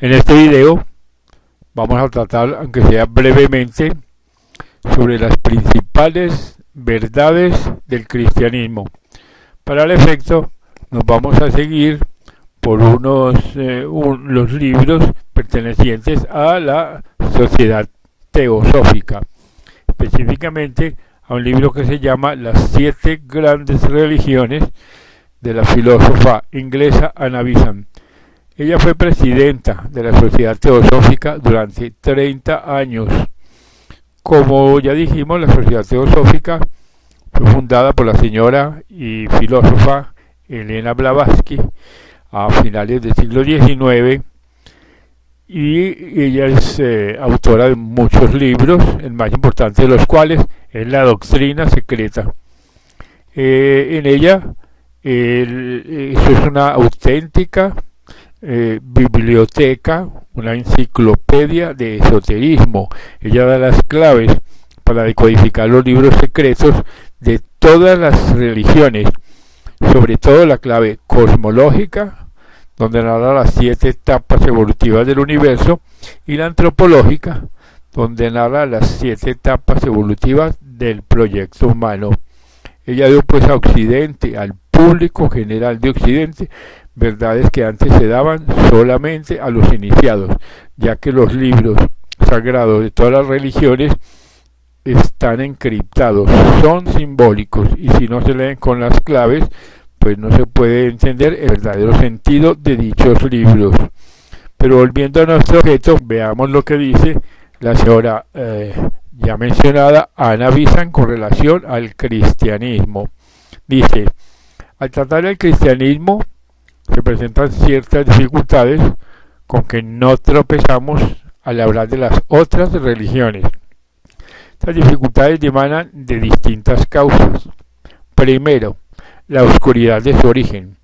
En este video vamos a tratar, aunque sea brevemente, sobre las principales verdades del cristianismo. Para el efecto, nos vamos a seguir por los libros pertenecientes a la Sociedad Teosófica, específicamente a un libro que se llama Las 7 grandes religiones, de la filósofa inglesa Anna Besant. Ella fue presidenta de la Sociedad Teosófica durante 30 años. Como ya dijimos, la Sociedad Teosófica fue fundada por la señora y filósofa Helena Blavatsky a finales del siglo XIX, y ella es autora de muchos libros, el más importante de los cuales es La Doctrina Secreta. En ella, eso es una auténtica biblioteca, una enciclopedia de esoterismo. Ella da las claves para decodificar los libros secretos de todas las religiones, sobre todo la clave cosmológica, donde narra las 7 etapas evolutivas del universo, y la antropológica, donde narra las 7 etapas evolutivas del proyecto humano. Ella dio pues a Occidente, al público general de Occidente, verdades que antes se daban solamente a los iniciados, ya que los libros sagrados de todas las religiones están encriptados, son simbólicos, y si no se leen con las claves, pues no se puede entender el verdadero sentido de dichos libros. Pero volviendo a nuestro objeto, veamos lo que dice la señora ya mencionada Anna Besant con relación al cristianismo. Dice: al tratar el cristianismo se presentan ciertas dificultades con que no tropezamos al hablar de las otras religiones. Estas dificultades emanan de distintas causas. Primero, la oscuridad de su origen,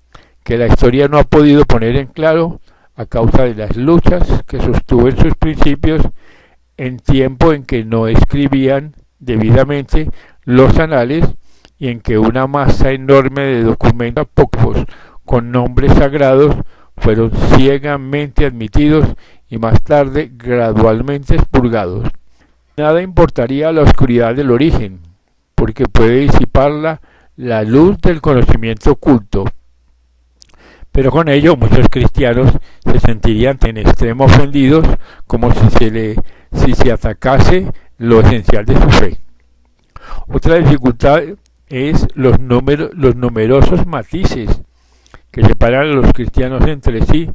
que la historia no ha podido poner en claro a causa de las luchas que sostuvo en sus principios en tiempo en que no escribían debidamente los anales y en que una masa enorme de documentos apócrifos con nombres sagrados fueron ciegamente admitidos y más tarde gradualmente expurgados. Nada importaría la oscuridad del origen, porque puede disiparla la luz del conocimiento oculto. Pero con ello muchos cristianos se sentirían en extremo ofendidos, como si se atacase lo esencial de su fe. Otra dificultad es los numerosos matices que separan a los cristianos entre sí,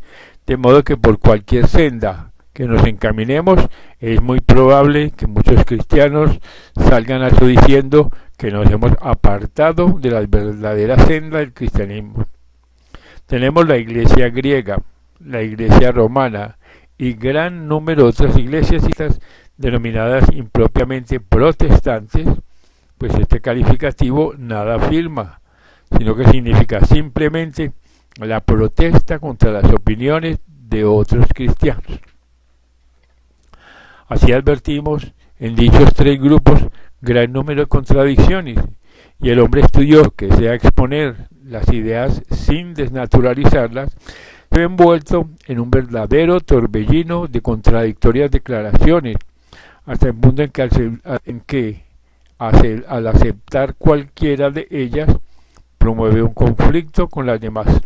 de modo que por cualquier senda que nos encaminemos es muy probable que muchos cristianos salgan a eso diciendo que nos hemos apartado de la verdadera senda del cristianismo. Tenemos la iglesia griega, la iglesia romana y gran número de otras iglesias denominadas impropiamente protestantes, pues este calificativo nada afirma, sino que significa simplemente la protesta contra las opiniones de otros cristianos. Así advertimos en dichos 3 grupos gran número de contradicciones, y el hombre estudioso que desea exponer las ideas sin desnaturalizarlas se ve envuelto en un verdadero torbellino de contradictorias declaraciones, hasta el punto en que al aceptar cualquiera de ellas promueve un conflicto con las demás.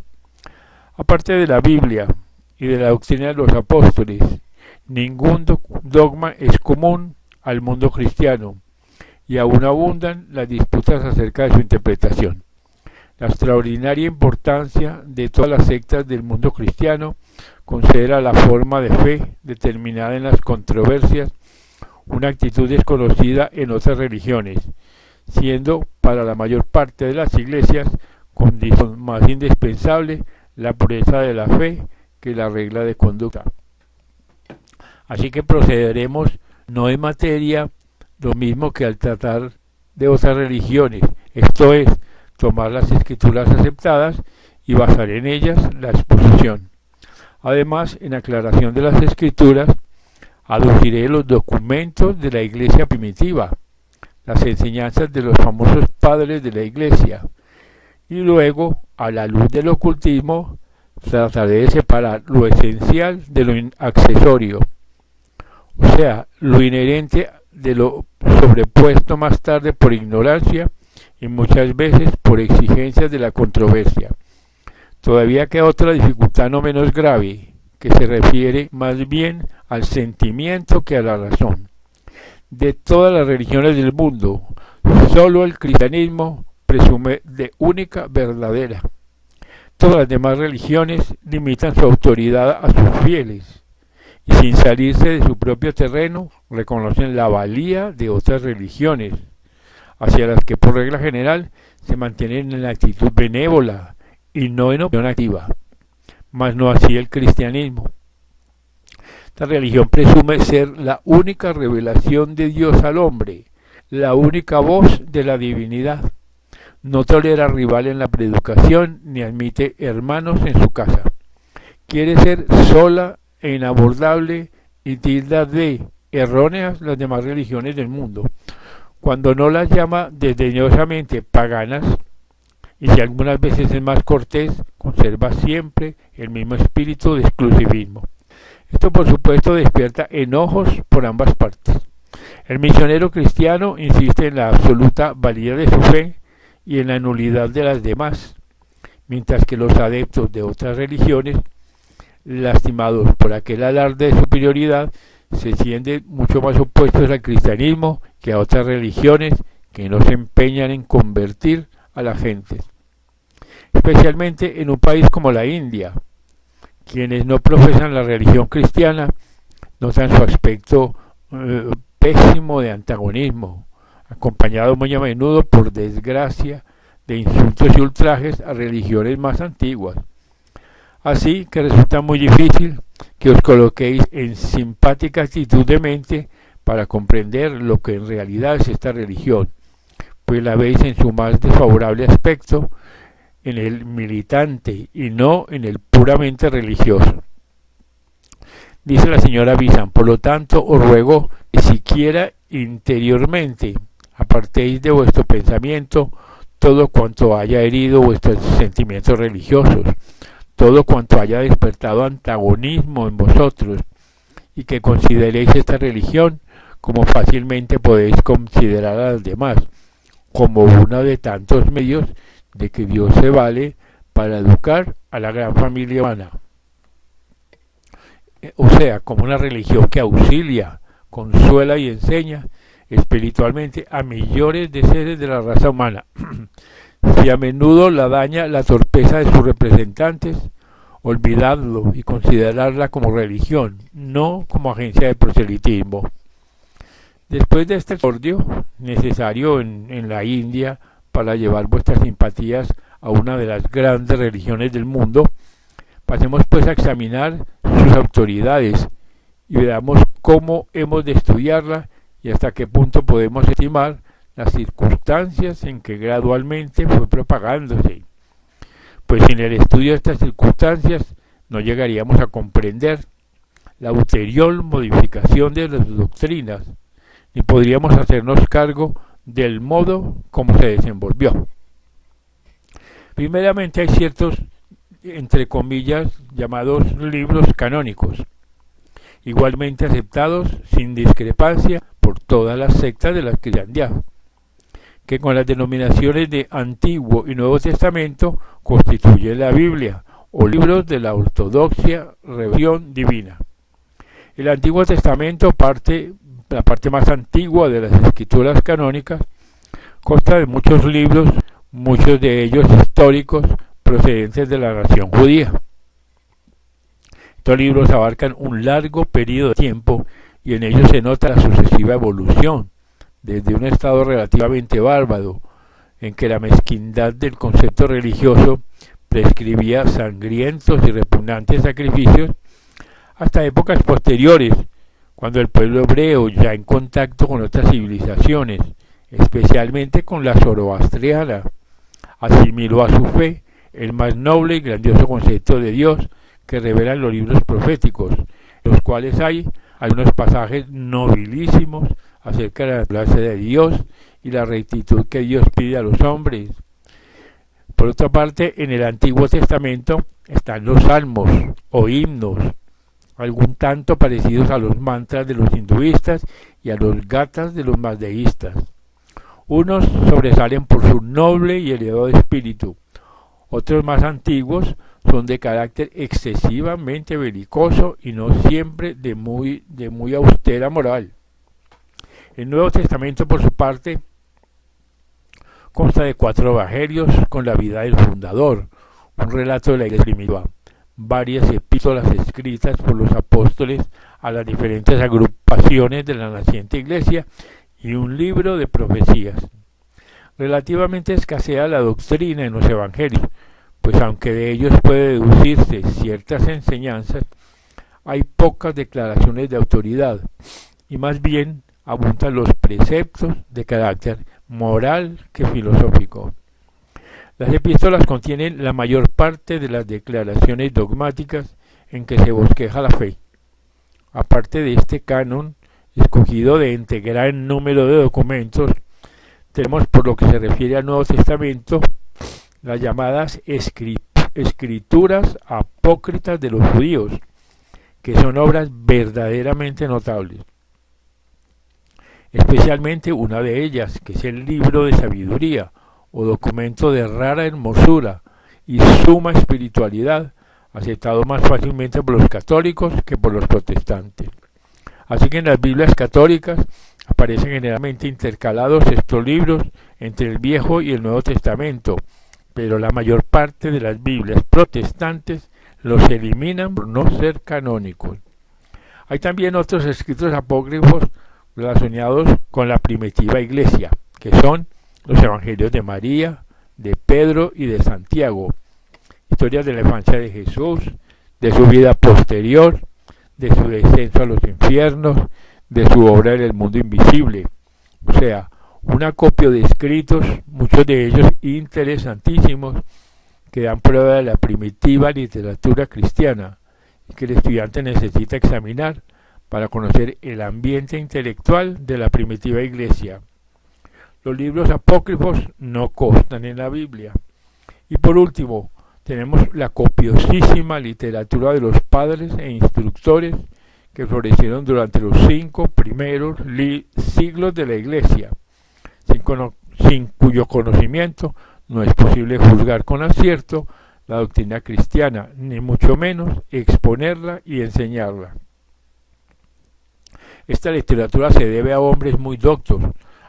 Aparte de la Biblia y de la doctrina de los apóstoles, ningún dogma es común al mundo cristiano, y aún abundan las disputas acerca de su interpretación. La extraordinaria importancia de todas las sectas del mundo cristiano considera la forma de fe determinada en las controversias una actitud desconocida en otras religiones, siendo para la mayor parte de las iglesias condición más indispensable la pureza de la fe que la regla de conducta. Así que procederemos no en materia lo mismo que al tratar de otras religiones, esto es, tomar las escrituras aceptadas y basar en ellas la exposición. Además, en aclaración de las escrituras, aduciré los documentos de la iglesia primitiva, las enseñanzas de los famosos padres de la iglesia, y luego, a la luz del ocultismo, trataré de separar lo esencial de lo accesorio, o sea, lo inherente de lo sobrepuesto más tarde por ignorancia y muchas veces por exigencias de la controversia. Todavía queda otra dificultad no menos grave, que se refiere más bien al sentimiento que a la razón. De todas las religiones del mundo, solo el cristianismo presume de única verdadera. Todas las demás religiones limitan su autoridad a sus fieles y sin salirse de su propio terreno reconocen la valía de otras religiones, hacia las que por regla general se mantienen en la actitud benévola y no en opinión activa, mas no así el cristianismo. Esta religión presume ser la única revelación de Dios al hombre, la única voz de la divinidad. No tolera rival en la predicación ni admite hermanos en su casa. Quiere ser sola e inabordable y tilda de erróneas las demás religiones del mundo, cuando no las llama desdeñosamente paganas, y si algunas veces es más cortés, conserva siempre el mismo espíritu de exclusivismo. Esto por supuesto despierta enojos por ambas partes. El misionero cristiano insiste en la absoluta valía de su fe y en la nulidad de las demás, mientras que los adeptos de otras religiones, lastimados por aquel alarde de superioridad, se sienten mucho más opuestos al cristianismo que a otras religiones que no se empeñan en convertir a la gente. Especialmente en un país como la India, quienes no profesan la religión cristiana notan su aspecto pésimo de antagonismo, acompañado muy a menudo, por desgracia, de insultos y ultrajes a religiones más antiguas. Así que resulta muy difícil que os coloquéis en simpática actitud de mente para comprender lo que en realidad es esta religión, pues la veis en su más desfavorable aspecto, en el militante y no en el puramente religioso. Dice la señora Bizan: por lo tanto os ruego que siquiera interiormente apartéis de vuestro pensamiento todo cuanto haya herido vuestros sentimientos religiosos, todo cuanto haya despertado antagonismo en vosotros, y que consideréis esta religión como fácilmente podéis considerar a las demás, como uno de tantos medios de que Dios se vale para educar a la gran familia humana. O sea, como una religión que auxilia, consuela y enseña espiritualmente a millones de seres de la raza humana. Si a menudo la daña la torpeza de sus representantes, olvidadlo y considerarla como religión, no como agencia de proselitismo. Después de este exordio necesario en la India para llevar vuestras simpatías a una de las grandes religiones del mundo, pasemos pues a examinar sus autoridades y veamos cómo hemos de estudiarla y hasta qué punto podemos estimar las circunstancias en que gradualmente fue propagándose. Pues sin el estudio de estas circunstancias no llegaríamos a comprender la ulterior modificación de las doctrinas, ni podríamos hacernos cargo del modo como se desenvolvió. Primeramente hay ciertos, entre comillas, llamados libros canónicos, igualmente aceptados sin discrepancia por todas las sectas de la cristiandad, que con las denominaciones de Antiguo y Nuevo Testamento constituye la Biblia, o libros de la ortodoxia revelación divina. El Antiguo Testamento, la parte más antigua de las escrituras canónicas, consta de muchos libros, muchos de ellos históricos, procedentes de la nación judía. Estos libros abarcan un largo periodo de tiempo y en ellos se nota la sucesiva evolución, desde un estado relativamente bárbaro, en que la mezquindad del concepto religioso prescribía sangrientos y repugnantes sacrificios, hasta épocas posteriores, cuando el pueblo hebreo, ya en contacto con otras civilizaciones, especialmente con la zoroastriana, asimiló a su fe el más noble y grandioso concepto de Dios que revelan los libros proféticos, en los cuales hay algunos pasajes nobilísimos acerca de la naturaleza de Dios y la rectitud que Dios pide a los hombres. Por otra parte, en el Antiguo Testamento están los salmos o himnos, algún tanto parecidos a los mantras de los hinduistas y a los gathas de los mazdeístas. Unos sobresalen por su noble y elevado espíritu, otros más antiguos son de carácter excesivamente belicoso y no siempre de muy austera moral. El Nuevo Testamento, por su parte, consta de 4 evangelios con la vida del fundador, un relato de la iglesia primitiva, varias epístolas escritas por los apóstoles a las diferentes agrupaciones de la naciente iglesia y un libro de profecías. Relativamente escasea la doctrina en los evangelios, pues aunque de ellos puede deducirse ciertas enseñanzas, hay pocas declaraciones de autoridad y más bien abundan los preceptos de carácter moral que filosófico. Las epístolas contienen la mayor parte de las declaraciones dogmáticas en que se bosqueja la fe. Aparte de este canon, escogido de entre gran número de documentos, tenemos, por lo que se refiere al Nuevo Testamento, las llamadas escrituras apócritas de los judíos, que son obras verdaderamente notables. Especialmente una de ellas, que es el libro de sabiduría, o documento de rara hermosura y suma espiritualidad, aceptado más fácilmente por los católicos que por los protestantes. Así que en las Biblias católicas aparecen generalmente intercalados estos libros entre el Viejo y el Nuevo Testamento, pero la mayor parte de las Biblias protestantes los eliminan por no ser canónicos. Hay también otros escritos apócrifos relacionados con la primitiva iglesia, que son los evangelios de María, de Pedro y de Santiago, historias de la infancia de Jesús, de su vida posterior, de su descenso a los infiernos, de su obra en el mundo invisible. O sea, un acopio de escritos, muchos de ellos interesantísimos, que dan prueba de la primitiva literatura cristiana y que el estudiante necesita examinar para conocer el ambiente intelectual de la primitiva iglesia. Los libros apócrifos no constan en la Biblia. Y por último, tenemos la copiosísima literatura de los padres e instructores que florecieron durante los 5 primeros siglos de la iglesia, sin cuyo conocimiento no es posible juzgar con acierto la doctrina cristiana, ni mucho menos exponerla y enseñarla. Esta literatura se debe a hombres muy doctos,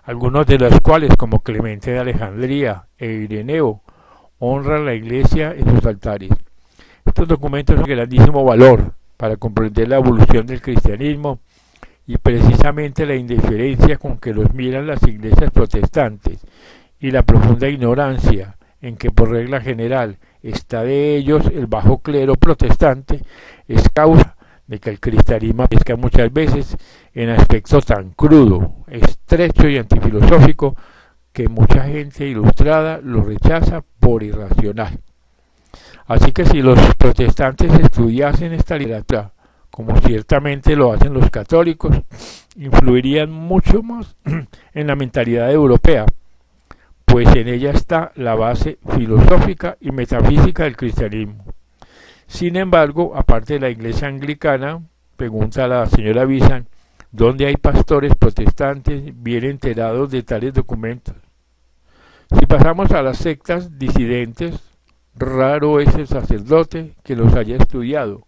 algunos de los cuales, como Clemente de Alejandría e Ireneo, honran la iglesia en sus altares. Estos documentos son de grandísimo valor para comprender la evolución del cristianismo y precisamente la indiferencia con que los miran las iglesias protestantes y la profunda ignorancia en que por regla general está de ellos el bajo clero protestante es causa de que el cristianismo aparezca muchas veces en aspecto tan crudo, estrecho y antifilosófico que mucha gente ilustrada lo rechaza por irracional. Así que si los protestantes estudiasen esta literatura, como ciertamente lo hacen los católicos, influirían mucho más en la mentalidad europea, pues en ella está la base filosófica y metafísica del cristianismo. Sin embargo, aparte de la iglesia anglicana, pregunta a la señora Visan, ¿dónde hay pastores protestantes bien enterados de tales documentos? Si pasamos a las sectas disidentes, raro es el sacerdote que los haya estudiado,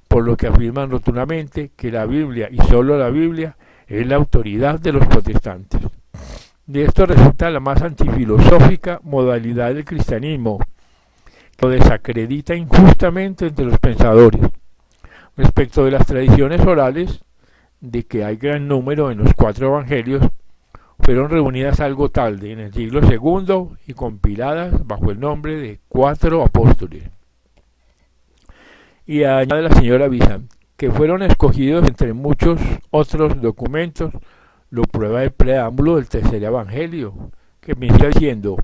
por lo que afirman rotundamente que la Biblia, y solo la Biblia, es la autoridad de los protestantes. De esto resulta la más antifilosófica modalidad del cristianismo, que lo desacredita injustamente entre los pensadores. Respecto de las tradiciones orales, de que hay gran número en los 4 evangelios, fueron reunidas algo tarde, en el siglo II, y compiladas bajo el nombre de 4 apóstoles. Y añade la señora Visan, que fueron escogidos entre muchos otros documentos, lo prueba el preámbulo del tercer evangelio, que inicia diciendo,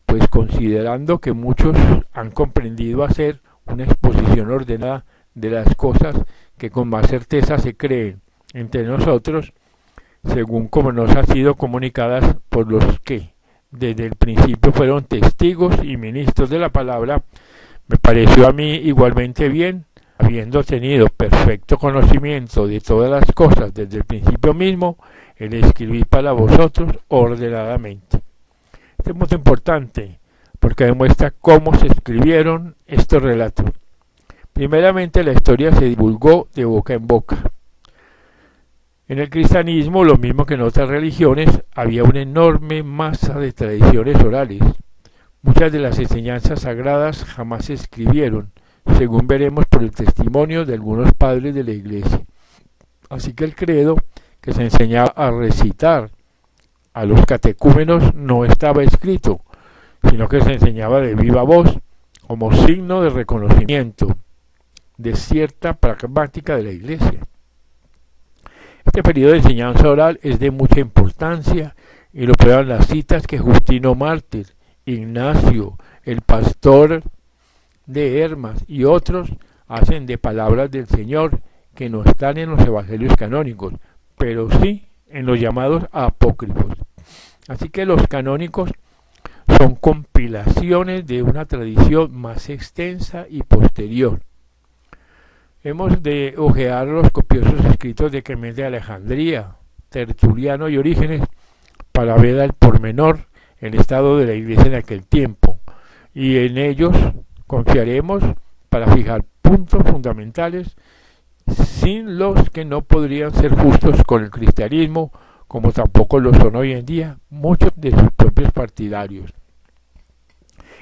pues considerando que muchos han comprendido hacer una exposición ordenada de las cosas que con más certeza se creen entre nosotros, según como nos ha sido comunicadas por los que desde el principio fueron testigos y ministros de la palabra, Me pareció a mí igualmente bien, habiendo tenido perfecto conocimiento de todas las cosas desde el principio mismo, el escribir para vosotros ordenadamente. Este es muy importante porque demuestra cómo se escribieron estos relatos. Primeramente, la historia se divulgó de boca en boca. En el cristianismo, lo mismo que en otras religiones, había una enorme masa de tradiciones orales. Muchas de las enseñanzas sagradas jamás se escribieron, según veremos por el testimonio de algunos padres de la Iglesia. Así que el credo que se enseñaba a recitar a los catecúmenos no estaba escrito, sino que se enseñaba de viva voz, como signo de reconocimiento de cierta pragmática de la Iglesia. Este periodo de enseñanza oral es de mucha importancia y lo prueban las citas que Justino Mártir, Ignacio, el pastor de Hermas y otros hacen de palabras del Señor que no están en los evangelios canónicos, pero sí en los llamados apócrifos. Así que los canónicos son compilaciones de una tradición más extensa y posterior. Hemos de ojear los copiosos escritos de Clemente de Alejandría, Tertuliano y Orígenes para ver al pormenor el estado de la Iglesia en aquel tiempo, y en ellos confiaremos para fijar puntos fundamentales sin los que no podrían ser justos con el cristianismo, como tampoco lo son hoy en día muchos de sus propios partidarios.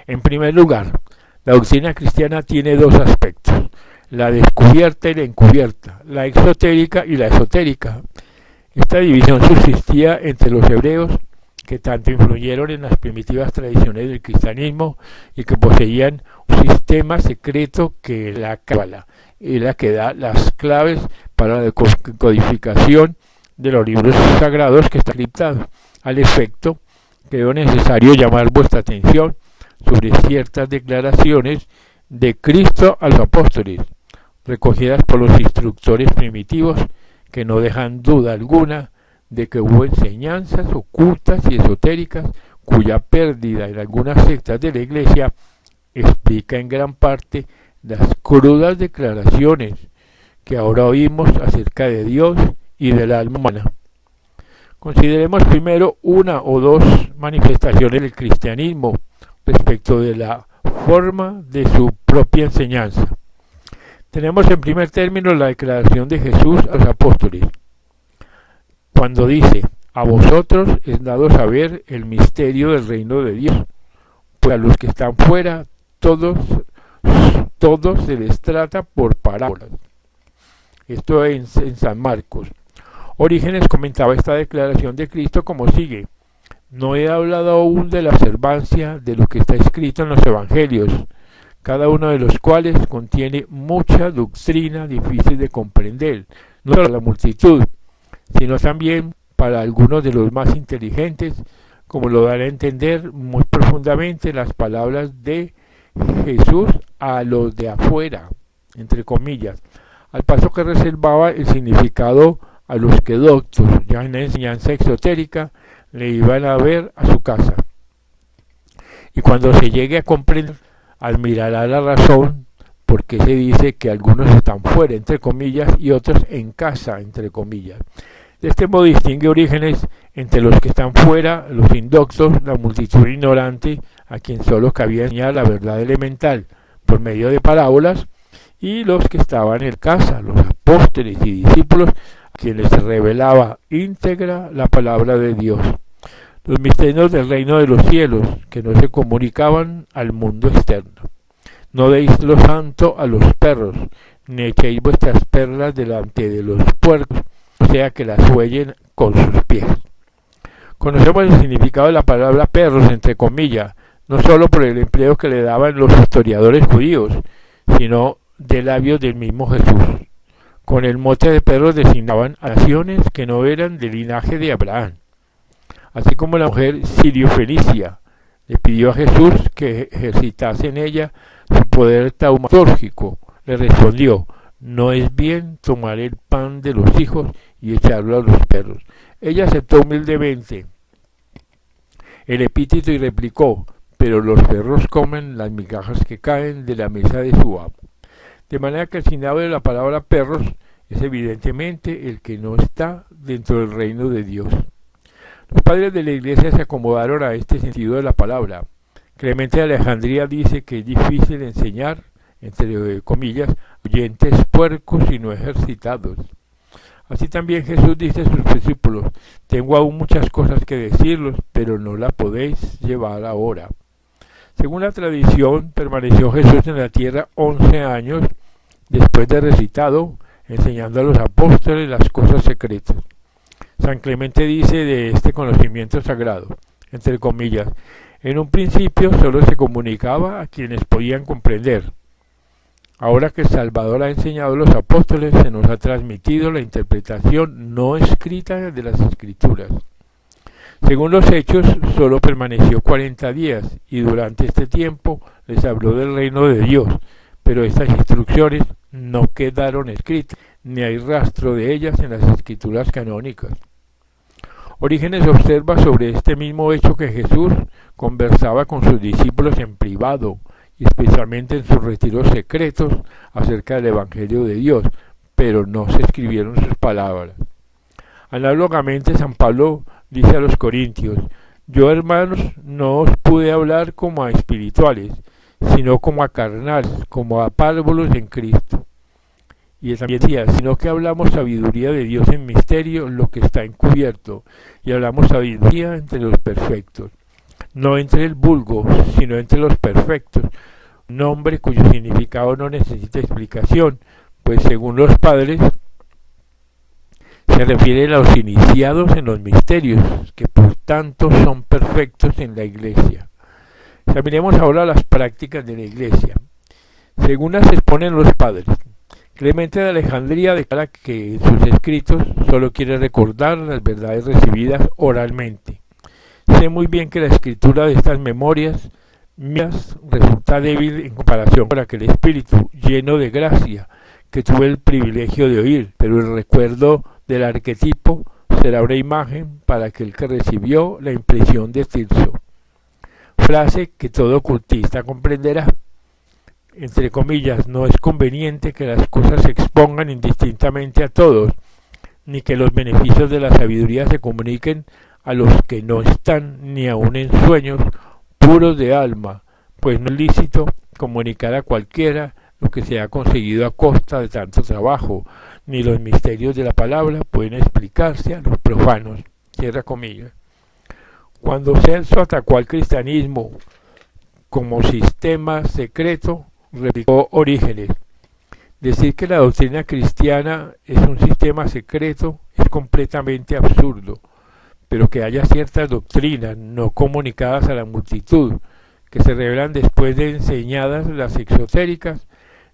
En primer lugar, la doctrina cristiana tiene dos aspectos: la descubierta y la encubierta, la exotérica y la esotérica. Esta división subsistía entre los hebreos, que tanto influyeron en las primitivas tradiciones del cristianismo y que poseían un sistema secreto que la cábala, y la que da las claves para la codificación de los libros sagrados que están encriptados. Al efecto, quedó necesario llamar vuestra atención sobre ciertas declaraciones de Cristo a los apóstoles, recogidas por los instructores primitivos, que no dejan duda alguna de que hubo enseñanzas ocultas y esotéricas cuya pérdida en algunas sectas de la Iglesia explica en gran parte las crudas declaraciones que ahora oímos acerca de Dios y del alma humana. Consideremos primero una o dos manifestaciones del cristianismo respecto de la forma de su propia enseñanza. Tenemos en primer término la declaración de Jesús a los apóstoles, cuando dice: a vosotros es dado saber el misterio del reino de Dios, pues a los que están fuera todos se les trata por parábolas. Esto en San Marcos. Orígenes comentaba esta declaración de Cristo como sigue: no he hablado aún de la observancia de lo que está escrito en los evangelios, cada uno de los cuales contiene mucha doctrina difícil de comprender, no solo para la multitud, sino también para algunos de los más inteligentes, como lo dan a entender muy profundamente las palabras de Jesús a los de afuera, entre comillas, al paso que reservaba el significado a los que doctos, ya en la enseñanza exotérica, le iban a ver a su casa. Y cuando se llegue a comprender, admirará la razón por qué se dice que algunos están fuera, entre comillas, y otros en casa, entre comillas. De este modo distingue Orígenes entre los que están fuera, los indoctos, la multitud ignorante, a quien solo cabía enseñar la verdad elemental por medio de parábolas, y los que estaban en casa, los apóstoles y discípulos, a quienes se revelaba íntegra la palabra de Dios. Los misterios del reino de los cielos, que no se comunicaban al mundo externo. No deis lo santo a los perros, ni echéis vuestras perlas delante de los puercos, o sea que las huellen con sus pies. Conocemos el significado de la palabra perros, entre comillas, no solo por el empleo que le daban los historiadores judíos, sino de labios del mismo Jesús. Con el mote de perros designaban a naciones que no eran del linaje de Abraham. Así como la mujer sirio-fenicia le pidió a Jesús que ejercitase en ella su poder taumatúrgico, le respondió: no es bien tomar el pan de los hijos y echarlo a los perros. Ella aceptó humildemente el epíteto y replicó: pero los perros comen las migajas que caen de la mesa de su amo. De manera que el significado de la palabra perros es evidentemente el que no está dentro del reino de Dios. Los padres de la Iglesia se acomodaron a este sentido de la palabra. Clemente de Alejandría dice que es difícil enseñar, entre comillas, oyentes puercos y no ejercitados. Así también Jesús dice a sus discípulos: tengo aún muchas cosas que deciros, pero no la podéis llevar ahora. Según la tradición, permaneció Jesús en la tierra 11 años después de resucitado, enseñando a los apóstoles las cosas secretas. San Clemente dice de este conocimiento sagrado, entre comillas: en un principio solo se comunicaba a quienes podían comprender. Ahora que el Salvador ha enseñado a los apóstoles, se nos ha transmitido la interpretación no escrita de las Escrituras. Según los Hechos, solo permaneció 40 días y durante este tiempo les habló del reino de Dios, pero estas instrucciones no quedaron escritas, ni hay rastro de ellas en las Escrituras canónicas. Orígenes observa sobre este mismo hecho que Jesús conversaba con sus discípulos en privado, y especialmente en sus retiros secretos acerca del Evangelio de Dios, pero no se escribieron sus palabras. Análogamente, San Pablo dice a los Corintios: yo, hermanos, no os pude hablar como a espirituales, sino como a carnales, como a párvulos en Cristo. Y también decía: sino que hablamos sabiduría de Dios en misterio, lo que está encubierto, y hablamos sabiduría entre los perfectos. No entre el vulgo, sino entre los perfectos, nombre cuyo significado no necesita explicación, pues según los padres se refiere a los iniciados en los misterios, que por tanto son perfectos en la Iglesia. Examinemos ahora las prácticas de la Iglesia. Según las exponen los padres, Clemente de Alejandría declara que en sus escritos solo quiere recordar las verdades recibidas oralmente. Sé muy bien que la escritura de estas memorias mías resulta débil en comparación con aquel espíritu lleno de gracia que tuve el privilegio de oír, pero el recuerdo del arquetipo será una imagen para aquel que recibió la impresión de Tirso. Frase que todo ocultista comprenderá. Entre comillas, no es conveniente que las cosas se expongan indistintamente a todos, ni que los beneficios de la sabiduría se comuniquen a los que no están ni aun en sueños puros de alma, pues no es lícito comunicar a cualquiera lo que se ha conseguido a costa de tanto trabajo, ni los misterios de la palabra pueden explicarse a los profanos. Cierra comillas. Cuando Celso atacó al cristianismo como sistema secreto, replicó Orígenes: decir que la doctrina cristiana es un sistema secreto es completamente absurdo, pero que haya ciertas doctrinas no comunicadas a la multitud, que se revelan después de enseñadas las exotéricas,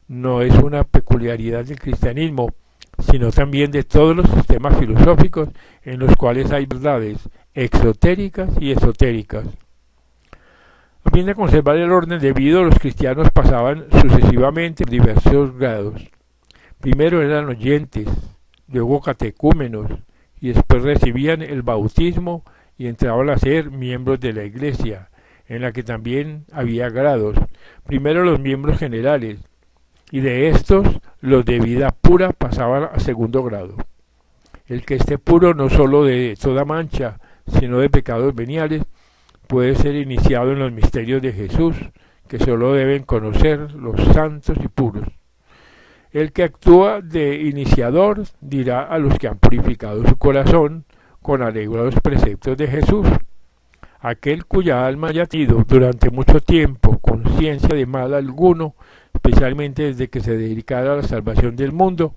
no es una peculiaridad del cristianismo, sino también de todos los sistemas filosóficos en los cuales hay verdades exotéricas y esotéricas. A fin de conservar el orden debido, los cristianos pasaban sucesivamente por diversos grados. Primero eran oyentes, luego catecúmenos, y después recibían el bautismo y entraban a ser miembros de la Iglesia, en la que también había grados. Primero los miembros generales, y de estos los de vida pura pasaban a segundo grado. El que esté puro no solo de toda mancha, sino de pecados veniales, puede ser iniciado en los misterios de Jesús, que solo deben conocer los santos y puros. El que actúa de iniciador dirá a los que han purificado su corazón con arreglo a los preceptos de Jesús. Aquel cuya alma haya tenido durante mucho tiempo conciencia de mal alguno, especialmente desde que se dedicara a la salvación del mundo,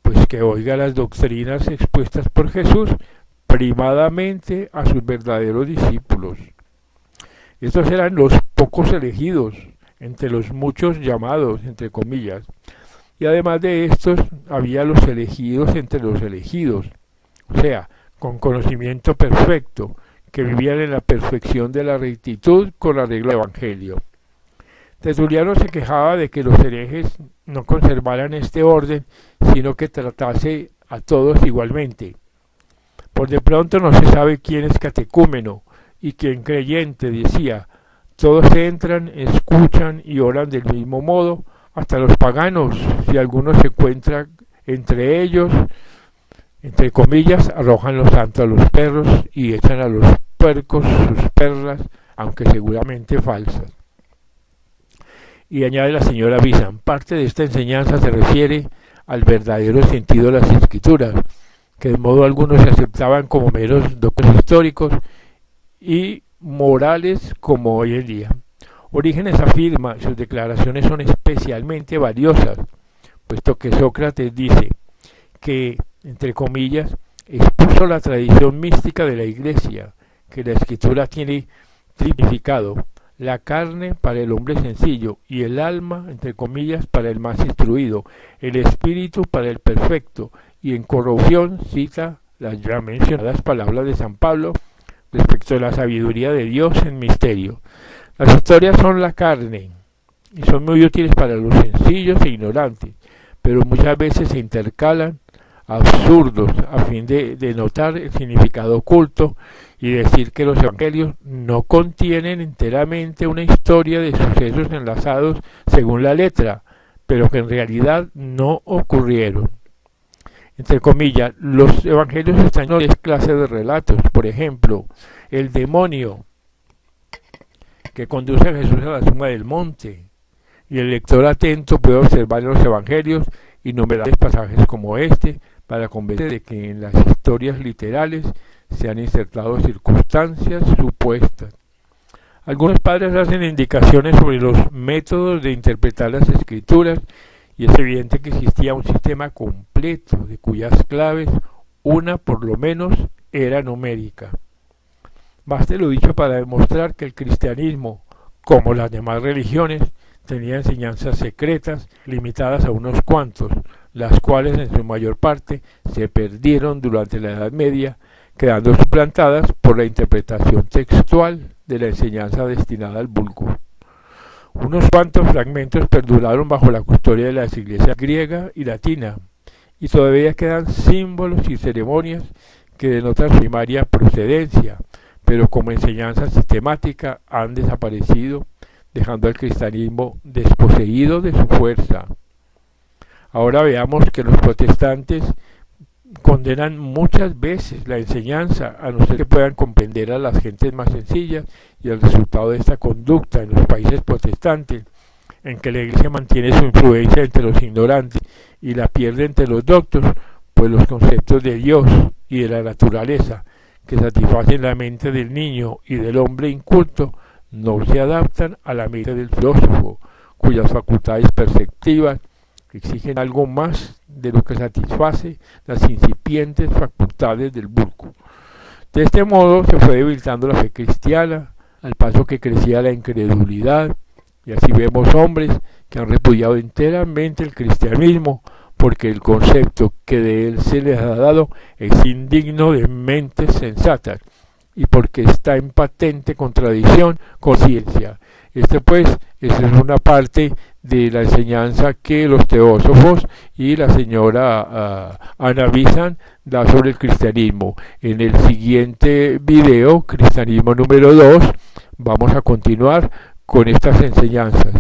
pues que oiga las doctrinas expuestas por Jesús primadamente a sus verdaderos discípulos. Estos eran los pocos elegidos, entre los muchos llamados, entre comillas, y además de estos había los elegidos entre los elegidos, o sea, con conocimiento perfecto, que vivían en la perfección de la rectitud con arreglo al Evangelio. Tertuliano se quejaba de que los herejes no conservaran este orden, sino que tratase a todos igualmente. Por de pronto no se sabe quién es catecúmeno y quién creyente, decía: Todos entran, escuchan y oran del mismo modo, hasta los paganos, si alguno se encuentra entre ellos, entre comillas, arrojan los santos a los perros y echan a los puercos sus perlas, aunque seguramente falsas. Y añade la señora Bizan, parte de esta enseñanza se refiere al verdadero sentido de las escrituras, que de modo alguno se aceptaban como meros documentos históricos y morales como hoy en día. Orígenes afirma, sus declaraciones son especialmente valiosas, puesto que Sócrates dice que, entre comillas, expuso la tradición mística de la Iglesia, que la Escritura tiene significado, la carne para el hombre sencillo y el alma, entre comillas, para el más instruido, el espíritu para el perfecto, y en corrupción cita las ya mencionadas palabras de San Pablo respecto a la sabiduría de Dios en misterio. Las historias son la carne y son muy útiles para los sencillos e ignorantes, pero muchas veces se intercalan absurdos a fin de denotar el significado oculto y decir que los evangelios no contienen enteramente una historia de sucesos enlazados según la letra, pero que en realidad no ocurrieron. Entre comillas, los evangelios están en tres clases de relatos. Por ejemplo, el demonio que conduce a Jesús a la suma del monte, y el lector atento puede observar en los evangelios innumerables pasajes como este para convencer de que en las historias literales se han insertado circunstancias supuestas. Algunos padres hacen indicaciones sobre los métodos de interpretar las escrituras y es evidente que existía un sistema completo de cuyas claves, una por lo menos, era numérica. Baste lo dicho para demostrar que el cristianismo, como las demás religiones, tenía enseñanzas secretas limitadas a unos cuantos, las cuales en su mayor parte se perdieron durante la Edad Media, quedando suplantadas por la interpretación textual de la enseñanza destinada al vulgo. Unos cuantos fragmentos perduraron bajo la custodia de las iglesias griega y latina, y todavía quedan símbolos y ceremonias que denotan su primaria procedencia, pero como enseñanza sistemática han desaparecido, dejando al cristianismo desposeído de su fuerza. Ahora veamos que los protestantes condenan muchas veces la enseñanza, a no ser que puedan comprender a las gentes más sencillas, y el resultado de esta conducta en los países protestantes, en que la Iglesia mantiene su influencia entre los ignorantes y la pierde entre los doctos, pues los conceptos de Dios y de la naturaleza que satisfacen la mente del niño y del hombre inculto no se adaptan a la mente del filósofo, cuyas facultades perceptivas exigen algo más de lo que satisface las incipientes facultades del vulgo. De este modo se fue debilitando la fe cristiana, al paso que crecía la incredulidad, y así vemos hombres que han repudiado enteramente el cristianismo, porque el concepto que de él se les ha dado es indigno de mentes sensatas, y porque está en patente contradicción con ciencia. Pues, esa es una parte de la enseñanza que los teósofos y la señora Anna Bizan da sobre el cristianismo. En el siguiente video, cristianismo número 2, vamos a continuar con estas enseñanzas.